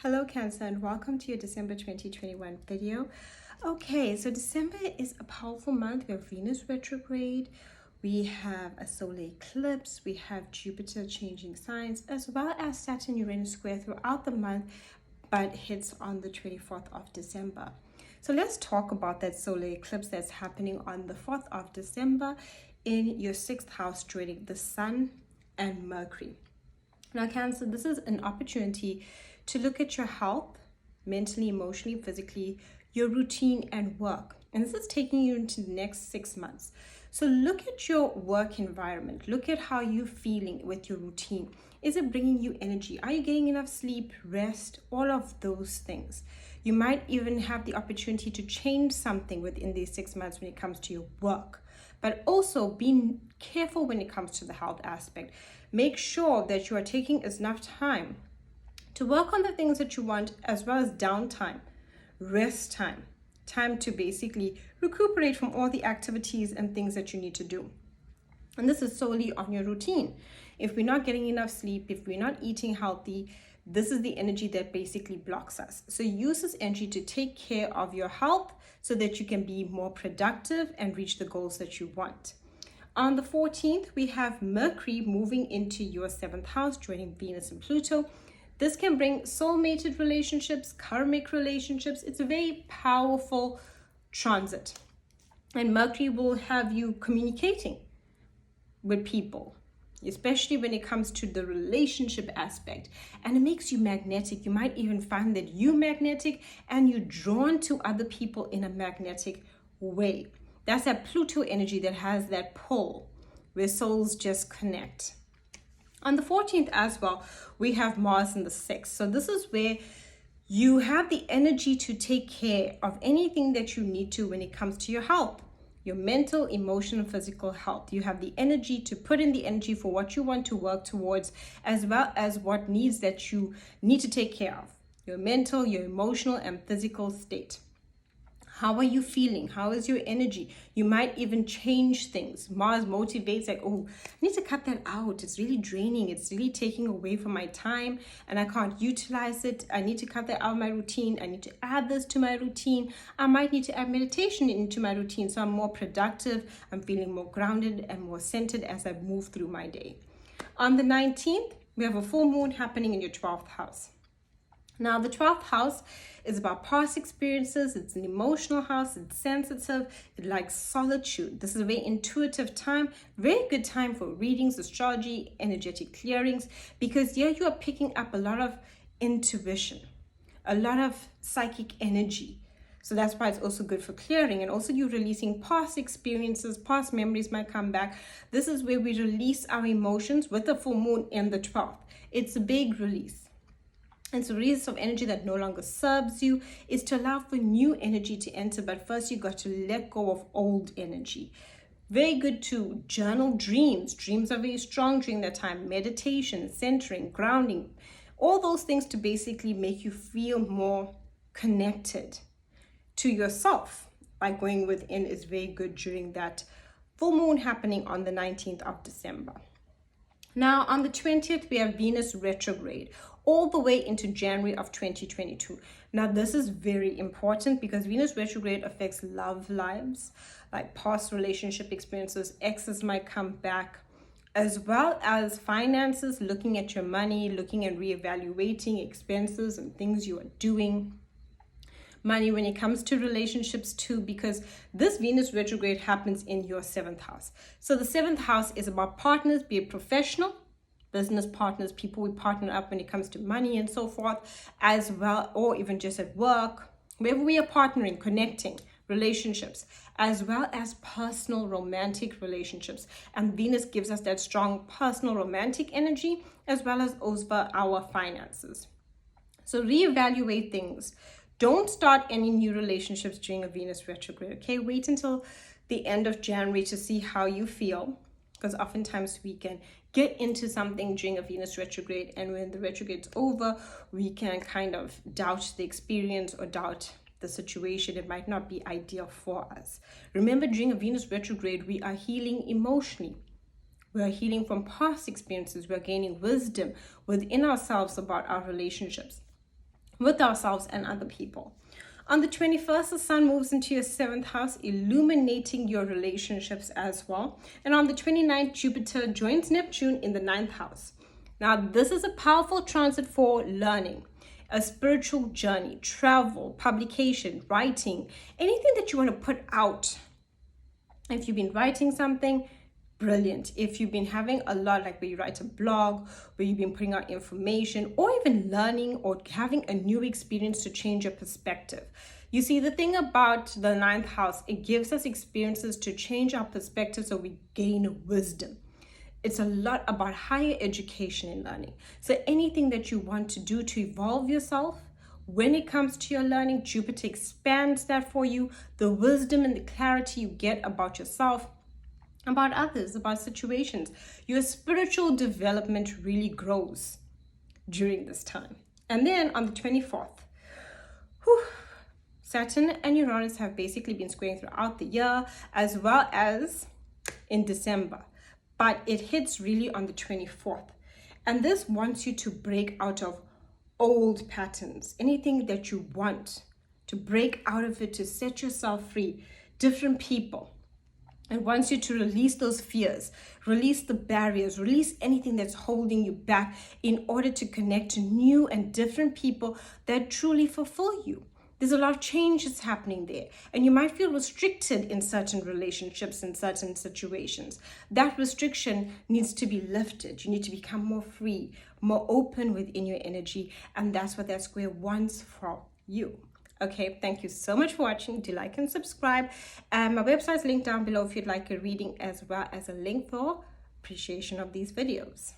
Hello Cancer and welcome to your December 2021 video. Okay, so December is a powerful month. We have Venus retrograde, we have a solar eclipse, we have Jupiter changing signs, as well as Saturn Uranus square throughout the month, but hits on the 24th of December. So let's talk about that solar eclipse that's happening on the 4th of December in your 6th house, joining the Sun and Mercury. Now Cancer, this is an opportunity to look at your health, mentally, emotionally, physically, your routine and work. And this is taking you into the next 6 months. So look at your work environment. Look at how you're feeling with your routine. Is it bringing you energy? Are you getting enough sleep, rest, all of those things? You might even have the opportunity to change something within these 6 months when it comes to your work. But also be careful when it comes to the health aspect. Make sure that you are taking enough time to work on the things that you want, as well as downtime, rest time, time to basically recuperate from all the activities and things that you need to do. And this is solely on your routine. If we're not getting enough sleep, if we're not eating healthy, this is the energy that basically blocks us. So use this energy to take care of your health so that you can be more productive and reach the goals that you want. On the 14th, we have Mercury moving into your 7th house, joining Venus and Pluto. This can bring soulmated relationships, karmic relationships. It's a very powerful transit. And Mercury will have you communicating with people, especially when it comes to the relationship aspect. And it makes you magnetic. You might even find that you're magnetic and you're drawn to other people in a magnetic way. That's that Pluto energy that has that pull where souls just connect. On the 14th as well, we have Mars in the 6th. So this is where you have the energy to take care of anything that you need to when it comes to your health, your mental, emotional, physical health. You have the energy to put in the energy for what you want to work towards, as well as what needs that you need to take care of, your mental, your emotional, and physical state. How are you feeling? How is your energy? You might even change things. Mars motivates like, oh, I need to cut that out. It's really draining. It's really taking away from my time and I can't utilize it. I need to cut that out of my routine. I need to add this to my routine. I might need to add meditation into my routine so I'm more productive. I'm feeling more grounded and more centered as I move through my day. On the 19th, we have a full moon happening in your 12th house. Now, the 12th house is about past experiences. It's an emotional house. It's sensitive. It likes solitude. This is a very intuitive time, very good time for readings, astrology, energetic clearings, because here you are picking up a lot of intuition, a lot of psychic energy. So that's why it's also good for clearing. And also you're releasing past experiences, past memories might come back. This is where we release our emotions with the full moon in the 12th. It's a big release. And so release of energy that no longer serves you is to allow for new energy to enter. But first you got to let go of old energy. Very good to journal dreams. Dreams are very strong during that time. Meditation, centering, grounding, all those things to basically make you feel more connected to yourself by going within is very good during that full moon happening on the 19th of December. Now on the 20th, we have Venus retrograde all the way into January of 2022. Now this is very important because Venus retrograde affects love lives, like past relationship experiences. Exes might come back, as well as finances, looking at your money, looking at reevaluating expenses and things you are doing. Money when it comes to relationships too, because this Venus retrograde happens in your 7th house. So the 7th house is about partners, be it professional, business partners, people we partner up when it comes to money and so forth, as well, or even just at work, wherever we are partnering, connecting, relationships, as well as personal romantic relationships. And Venus gives us that strong personal romantic energy, as well as over our finances. So reevaluate things. Don't start any new relationships during a Venus retrograde, okay? Wait until the end of January to see how you feel, because oftentimes we can get into something during a Venus retrograde, and when the retrograde's over, we can kind of doubt the experience or doubt the situation. It might not be ideal for us. Remember, during a Venus retrograde, we are healing emotionally. We are healing from past experiences. We're gaining wisdom within ourselves about our relationships. with ourselves and other people. On the 21st, the sun moves into your 7th house, illuminating your relationships as well. And on the 29th, Jupiter joins Neptune in the 9th house. Now, this is a powerful transit for learning, a spiritual journey, travel, publication, writing, anything that you want to put out. If you've been writing something, brilliant. If you've been having a lot, like where you write a blog, where you've been putting out information, or even learning or having a new experience to change your perspective. You see, the thing about the 9th house, it gives us experiences to change our perspective so we gain wisdom. It's a lot about higher education and learning. So anything that you want to do to evolve yourself, when it comes to your learning, Jupiter expands that for you. The wisdom and the clarity you get about yourself, about others, about situations. Your spiritual development really grows during this time. And then on the 24th, Saturn and Uranus have basically been squaring throughout the year, as well as in December. But it hits really on the 24th. And this wants you to break out of old patterns, anything that you want to break out of it, to set yourself free, different people. It wants you to release those fears, release the barriers, release anything that's holding you back in order to connect to new and different people that truly fulfill you. There's a lot of changes happening there, and you might feel restricted in certain relationships, in certain situations. That restriction needs to be lifted. You need to become more free, more open within your energy, and that's what that square wants for you. Okay, thank you so much for watching. Do like and subscribe. My website is linked down below if you'd like a reading, as well as a link for appreciation of these videos.